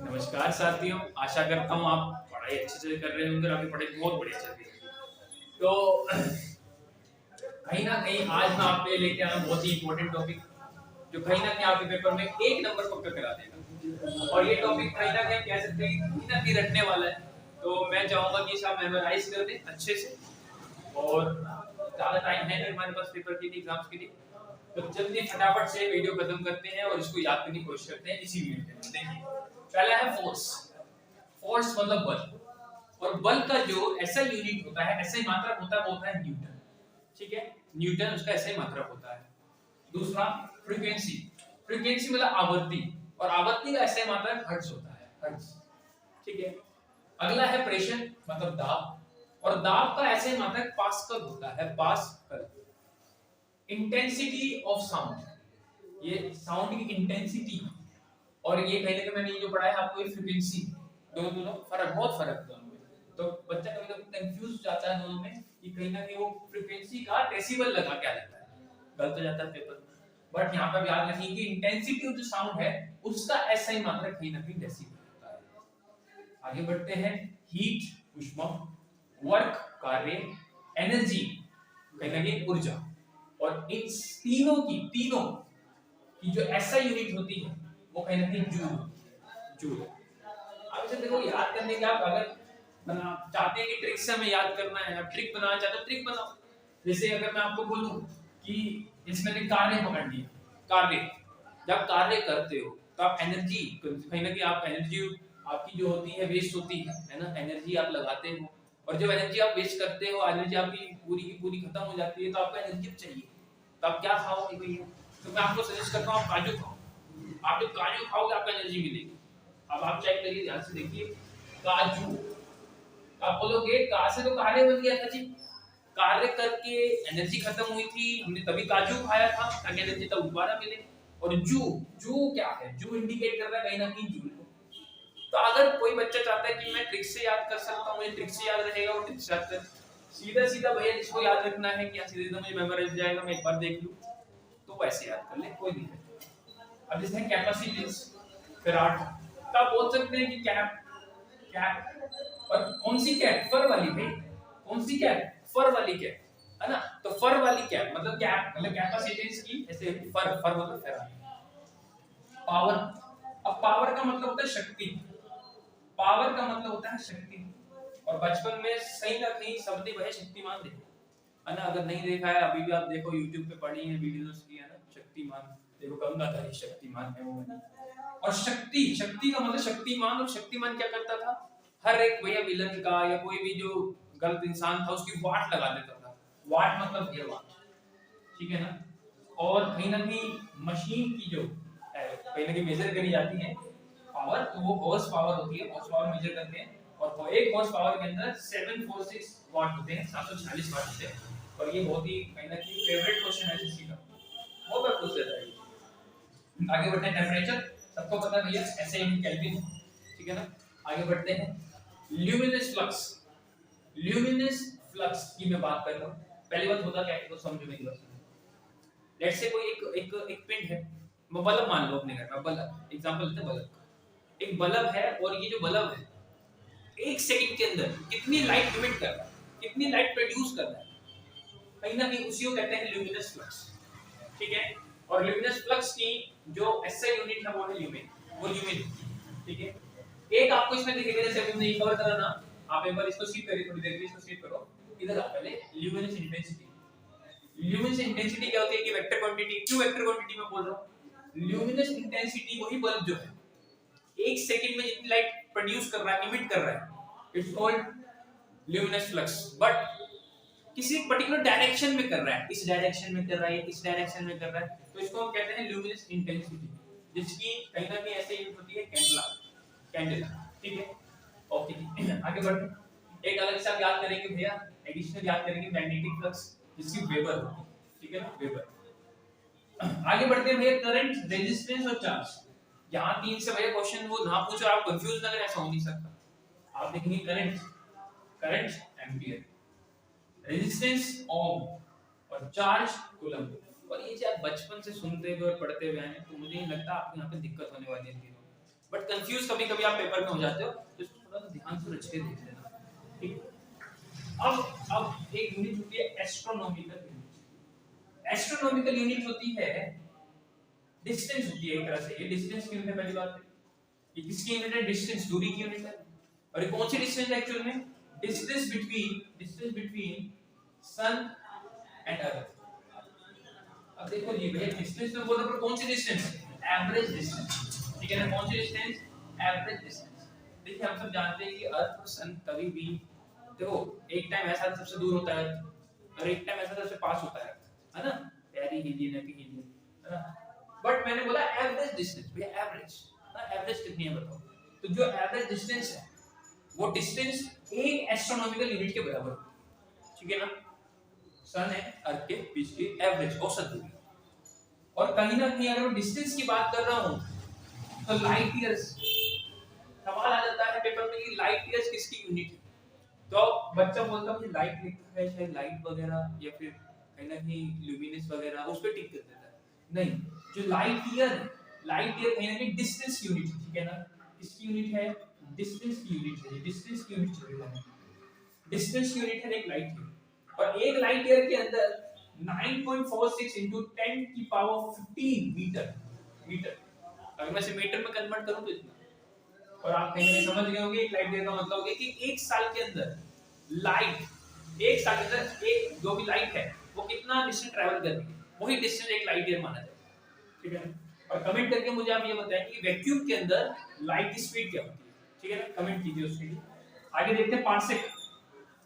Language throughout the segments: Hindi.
नमस्कार साथियों, आशा करता हूँ आप पढ़ाई अच्छे से कर रहे होंगे और आपकी पढ़ाई बहुत बढ़िया चल रही है। तो कहीं ना कहीं आज मैं आपके लेके आया हूँ बहुत ही इंपॉर्टेंट टॉपिक, जो कहीं ना कहीं आपके पेपर में एक नंबर पक्का करा देगा। और ये टॉपिक कहीं ना कहीं कह सकते हैं कहीं ना कहीं रटने वाला है। तो मैं चाहूंगा कि सब मेमोराइज कर दें अच्छे से, और ज्यादा टाइम है नहीं हमारे पास पेपर के लिए, एग्जाम्स के लिए। तो जल्दी फटाफट से वीडियो खत्म करते हैं और इसको याद करने की कोशिश करते हैं इसी वीडियो के अंदर। देखिए, पहला है फोर्स। फोर्स मतलब बल, और बल का जो ऐसा यूनिट होता है, ऐसा ही मात्रक होता है, वो होता है न्यूटन। ठीक है, न्यूटन उसका ऐसा ही मात्रक होता है। दूसरा फ्रीक्वेंसी। फ्रीक्वेंसी मतलब आवृत्ति, और आवृत्ति का ऐसा ही मात्रक हर्ट्ज होता है, हर्ट्ज। ठीक है। अगला है प्रेशर मतलब दाब, और दाब का ऐसे मात्रक पास्कल होता है, पास्कल। इंटेंसिटी ऑफ साउंड, ये साउंड की इंटेंसिटी, और ये कहीं ना कहीं मैंने ये जो पढ़ा है आपको, ये फ्रीक्वेंसी। दोनों दोनों फर्क, बहुत फर्क दोनों में। तो बच्चा कभी कभी कंफ्यूज हो जाता है दोनों में कि कहीं ना कहीं वो फ्रीक्वेंसी का डेसिबल लगा क्या लगता है, गलत हो जाता है पेपर। बट यहाँ पर याद रखिए कि इंटेंसिटी ऑफ जो साउंड है उसका ऐसा ही मात्रक कहीं ना कहीं डेसिबल होता है। आगे बढ़ते हैं। हीट ऊष्मा, वर्क कार्य, एनर्जी कहीं ना कहीं ऊर्जा, और इन तीनों की जो एसआई यूनिट होती है वो कहीं ना कहीं जूल। जूल। अब इसे देखो, याद करने के आप अगर चाहते हैं कि ट्रिक से हमें याद करना है, आप ट्रिक बनाना चाहते हो, ट्रिक बनाओ। जैसे अगर मैं आपको बोलूं कि इसमें ने कार्य पकड़ लिया, कार्य, जब कार्य करते हो तो आप एनर्जी कहीं ना कहीं, आप एनर्जी आपकी जो होती है वेस्ट होती है ना, एनर्जी आप लगाते हो, और जब एनर्जी आप वेस्ट करते हो, एनर्जी आपकी पूरी की पूरी खत्म हो जाती है, तो आपको एनर्जी चाहिए, तो आप क्या खाओगे भैया? तो मैं आपको सजेस्ट करता हूँ आप काजू खाओ। आप जब काजू खाओगे आपको एनर्जी मिलेगी। अब आप चेक करिए, ध्यान से देखिए, काजू, आप बोलोगे कहां से, तो कार्य बन गया था जी, कार्य करके एनर्जी खत्म हुई थी, हमने तभी काजू खाया था ताकि एनर्जी तब दोबारा मिले। और जू, जू क्या है? जू इंडिकेट कर रहा है कहीं ना कहीं जूल को। तो अगर कोई बच्चा चाहता है कि मैं ट्रिक से याद कर सकता हूं, मुझे ट्रिक से याद रहेगा, वो ट्रिक से याद कर, सीधा सीधा भैया जिसको याद रखना है कि सीधा सीधा मुझे मेमोराइज हो जाएगा, मैं एक बार देख लूं, तो वैसे याद कर ले, कोई दिक्कत नहीं। अब जैसे कैपेसिटेंस, फिराट, तो आप बोल सकते हैं कि कैप, कैप, और कौन सी कैप? फर वाली भाई, कौन सी कैप? फर वाली कैप, है ना। तो फर वाली कैप मतलब कैप मतलब कैपेसिटेंस की ऐसे फर, फर मतलब फिराट। पावर, अब पावर का मतलब होता है शक्ति, पावर का मतलब होता है शक्ति। और बचपन में सही ना कहीं सबने वह शक्तिमान देखा, है ना। अगर नहीं देखा है अभी भी आप देखो, YouTube पे पड़ी है वीडियोस की, है ना, शक्तिमान देखो, गंगाधर शक्तिमान है वो वाली। और शक्ति, शक्ति का मतलब शक्तिमान, और शक्तिमान क्या करता था, हर एक भैया विलन का या कोई भी जो गलत इंसान था उसकी वाट लगा देता था। वाट मतलब ये वाट, ठीक है ना। और कहीं ना कहीं मशीन की जो कहीं ना कहीं मेजर करी जाती है पावर, तो वो हॉर्स पावर होती है, हॉर्स पावर मेजर करते हैं। और एक हॉर्स पावर के अंदर 746 वाट होते हैं, 746 वाट होते हैं। और ये बहुत ही कहीं ना कहीं फेवरेट क्वेश्चन है एसएससी का, वो मैं पूछ देता है। आगे बढ़ते हैं। टेम्परेचर सबको पता है भैया, ऐसे इन केल्विन, ठीक है ना। आगे बढ़ते हैं। ल्यूमिनस फ्लक्स, ल्यूमिनस फ्लक्स की मैं बात कर रहा हूं। पहली बात होता क्या है तो समझो मेरी बात। लेट्स से कोई एक एक एक पिंड है, बल्ब मान लो अपने घर में, बल्ब एग्जांपल लेते हैं बल्ब का। एक बल्ब है, और ये जो बल्ब है एक सेकंड के अंदर कितनी लाइट इमिट कर रहा है, कितनी लाइट प्रोड्यूस कर रहा है, कहीं ना कहीं उसी को कहते हैं ल्यूमिनस फ्लक्स। ठीक है। और ल्यूमिनस फ्लक्स की जो एसआई यूनिट है वो है ल्यूमिन, वो ल्यूमिन, ठीक है। एक आपको इसमें दिखेगा, जैसे हमने ये कवर करा ना, आप एक बार इसको सीख करिए, थोड़ी देर के लिए इसको सीख करो। इधर आप पहले ल्यूमिनस इंटेंसिटी, ल्यूमिनस इंटेंसिटी क्या होती है कि वेक्टर क्वांटिटी, क्यों वेक्टर क्वांटिटी में बोल रहा हूं, ल्यूमिनस इंटेंसिटी वही बल्ब जो है एक सेकंड में जितनी लाइट प्रोड्यूस कर रहा है, इमिट कर रहा है, it's called luminous flux. But किसी पर्टिकुलर डायरेक्शन में कर रहा है, इस डायरेक्शन में कर रहा है, इस डायरेक्शन में कर रहा है, तो इसको हम कहते हैं ल्यूमिनस इंटेंसिटी, जिसकी कहीं ना कहीं ऐसे यूनिट होती है कैंडला, कैंडला, ठीक है। ओके, आगे बढ़ते। एक अलग से आप याद करेंगे भैया, एडिशनल याद करेंगे मैग्नेटिक फ्लक्स, जिसकी वेबर होती है, ठीक है ना, वेबर। आगे बढ़ते हैं भैया, करंट, रेजिस्टेंस और चार्ज। यहाँ तीन से भैया क्वेश्चन वो ना पूछो, आप कंफ्यूज ना करें, ऐसा हो नहीं सकता। आप देखेंगे करंट, करंट एम्पियर, रेजिस्टेंस ओम, और चार्ज कूलम। और ये जो आप बचपन से सुनते हुए और पढ़ते हुए हैं, तो मुझे नहीं लगता आपको यहाँ पे दिक्कत होने वाली है तीनों। बट कंफ्यूज कभी कभी आप पेपर में हो जाते हो, तो इसको थोड़ा सा ध्यान से अच्छे से देख लेना, ठीक। अब एक यूनिट होती है एस्ट्रोनॉमिकल यूनिट। एस्ट्रोनॉमिकल यूनिट होती है डिस्टेंस, होती है एक तरह से, ये डिस्टेंस की यूनिट है। पहली बात ये किसकी यूनिट है? डिस्टेंस, दूरी की यूनिट है। और ये कौन सी डिस्टेंस है एक्चुअल में? Distance between sun and earth. अब देखो जी भैया, डिस्टेंस में बोल रहे हैं, कौन सी डिस्टेंस? एवरेज डिस्टेंस, ठीक है ना? कौन सी डिस्टेंस? Average distance. देखिए हम सब जानते हैं कि अर्थ और सन कभी भी, देखो एक टाइम ऐसा सबसे दूर होता है और एक टाइम ऐसा सबसे पास होता है ना? पेरिहीलियन, एपीहीलियन, है ना? बट मैंने बोला एवरेज डिस्टेंस, भैया एवरेज, ना एवरेज कितनी है बताओ? तो जो एवरेज डिस्टेंस है वो डिस्टेंस एक एस्ट्रोनॉमिकल यूनिट के बराबर है, ठीक है ना? सन है अर्थ के बीच की एवरेज, औसत दूरी। और कहीं ना कहीं अगर मैं डिस्टेंस की बात कर रहा हूं तो लाइट ईयर्स, सवाल आ जाता है पेपर में कि लाइट ईयर्स किसकी यूनिट है? तो बच्चा बोलता है लाइट लिखता है शायद लाइट वगैरह या फिर कहीं ना कहीं ल्यूमिनस वगैरह, उस पे टिक कर देता है। नहीं, जो लाइट ईयर कहीं ना कहीं डिस्टेंस यूनिट है, ठीक है ना? किसकी यूनिट है? डिस्टेंस की यूनिट है, डिस्टेंस की यूनिट चलेगा, डिस्टेंस की यूनिट है एक लाइट ईयर। और एक लाइट ईयर के अंदर 9.46 into 10 की पावर 15 मीटर। अगर मैं इसे मीटर में कन्वर्ट करूं तो इतना। और आप कहीं ना समझ गए होंगे एक लाइट ईयर का मतलब हो गया कि एक साल के अंदर एक साल के अंदर एक जो भी लाइट है वो कितना डिस्टेंस ट्रैवल कर रही है, वही डिस्टेंस एक लाइट ईयर माना जाएगा, ठीक है? और कमेंट करके मुझे आप ये बताएं कि वैक्यूम के अंदर लाइट की स्पीड क्या होती है, ठीक है ना? कमेंट कीजिए उसके लिए। आगे देखते हैं पार्सेक।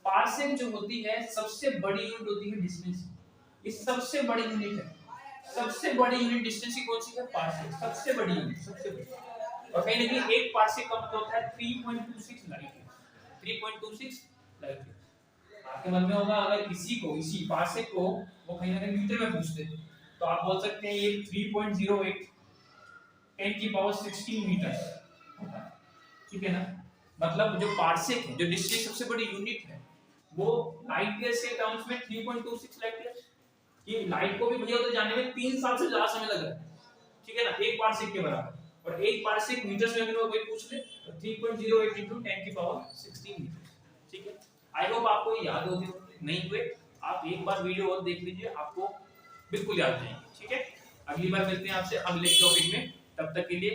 पार्सेक जो होती है सबसे बड़ी यूनिट होती है डिस्टेंस। इस सबसे बड़ी यूनिट है, सबसे बड़ी यूनिट डिस्टेंस की कौन सी है? पार्सेक, सबसे बड़ी यूनिट, सबसे बड़ी। और कहीं ना कहीं एक पार्सेक का मतलब होता है 3.26 लाइट ईयर, 3.26 लाइट ईयर। आपके मन में होगा अगर इसी पार्सेक को वो कहीं ना कहीं मीटर में पूछते तो आप बोल सकते हैं ये 3.08 10 की पावर 16 मीटर, ठीक है ना? मतलब जो पार्सेक है, जो डिस्टेंस सबसे बड़ी यूनिट है, वो लाइट ईयर से टर्म्स में 3.26 लाइट ईयर। ये लाइट को भी भैया तो जाने में 3 साल से ज्यादा समय लग रहा है, ठीक है ना? एक पार्सेक के बराबर। और एक पार्सेक मीटर्स में अगर कोई पूछ ले तो 3.08 into 10 की पावर 16 मीटर, ठीक है? आई होप आपको ये याद होगी, नहीं हुए आप एक बार वीडियो और देख लीजिए, आपको बिल्कुल याद रहेंगे, ठीक है? अगली बार मिलते हैं आपसे अगले टॉपिक में, तब तक के लिए